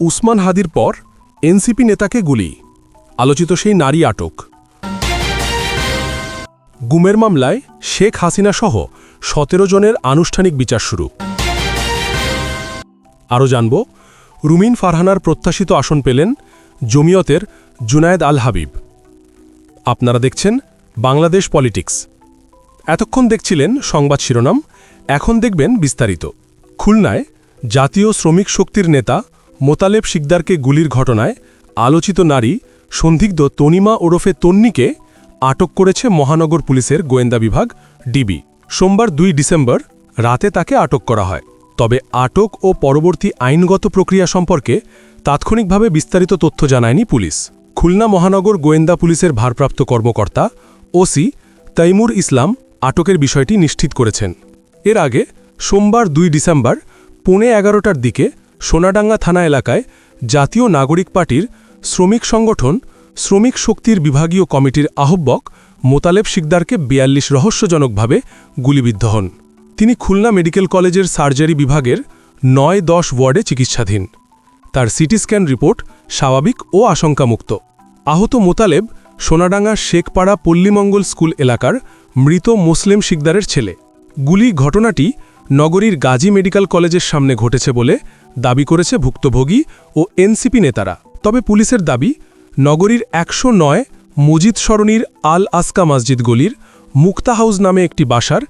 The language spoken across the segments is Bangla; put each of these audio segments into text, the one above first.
উসমান হাদির পর এনসিপি নেতাকে গুলি, আলোচিত সেই নারী আটক। গুমের মামলায় শেখ হাসিনা সহ ১৭ জনের আনুষ্ঠানিক বিচার শুরু। আরও জানব, রুমিন ফারহানার প্রত্যাশিত আসন পেলেন জমিয়তের জুনায়েদ আল হাবিব। আপনারা দেখছেন বাংলাদেশ পলিটিক্স। এতক্ষণ দেখছিলেন সংবাদ শিরোনাম, এখন দেখবেন বিস্তারিত। খুলনায় জাতীয় শ্রমিক শক্তির নেতা মোতালেব শিকদারকে গুলির ঘটনায় আলোচিত নারী সন্দিগ্ধ তনিমা ওরফে তন্নিকে আটক করেছে মহানগর পুলিশের গোয়েন্দা বিভাগ ডিবি। সোমবার ২ ডিসেম্বর রাতে তাকে আটক করা হয়। তবে আটক ও পরবর্তী আইনগত প্রক্রিয়া সম্পর্কে তাৎক্ষণিকভাবে বিস্তারিত তথ্য জানায়নি পুলিশ। খুলনা মহানগর গোয়েন্দা পুলিশের ভারপ্রাপ্ত কর্মকর্তা ওসি তৈমুর ইসলাম আটকের বিষয়টি নিশ্চিত করেছেন। এর আগে সোমবার ২ ডিসেম্বর পৌনে ১১টার দিকে সোনাডাঙ্গা থানা এলাকায় জাতীয় নাগরিক পার্টির শ্রমিক সংগঠন শ্রমিক শক্তির বিভাগীয় কমিটির আহ্বায়ক মোতালেব শিকদারকে ৪২ রহস্যজনকভাবে গুলিবিদ্ধ হন। তিনি খুলনা মেডিকেল কলেজের সার্জারি বিভাগের ৯-১০ ওয়ার্ডে চিকিৎসাধীন। তার সিটি স্ক্যান রিপোর্ট স্বাভাবিক ও আশঙ্কামুক্ত। আহত মোতালেব সোনাডাঙ্গা শেখপাড়া পল্লীমঙ্গল স্কুল এলাকার মৃত মুসলিম শিকদারের ছেলে। গুলি ঘটনাটি নগরীর গাজী মেডিকেল কলেজের সামনে ঘটেছে বলে দাবি করেছে ভুক্তভোগী ও এনসিপি নেতারা। তবে পুলিশের দাবি, নগরীর ১০৯ মজিদ সরণির আল আসকা মসজিদ গলির মুক্তা হাউস নামে একটি বাসার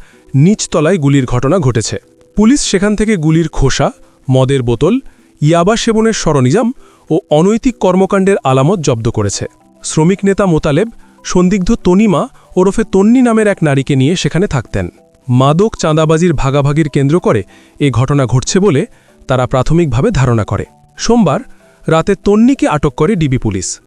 নিচতলায় গুলির ঘটনা ঘটেছে। পুলিশ সেখান থেকে গুলির খোসা, মদের বোতল, ইয়াবা সেবনের সরঞ্জাম ও অনৈতিক কর্মকাণ্ডের আলামত জব্দ করেছে। শ্রমিক নেতা মোতালেব সন্দিগ্ধ তনিমা ওরফে তন্নি নামের এক নারীকে নিয়ে সেখানে থাকতেন। মাদক চাঁদাবাজির ভাগাভাগির কেন্দ্র করে এ ঘটনা ঘটছে বলে তারা প্রাথমিকভাবে ধারণা করে। সোমবার রাতে তন্নিকে আটক করে ডিবি পুলিশ।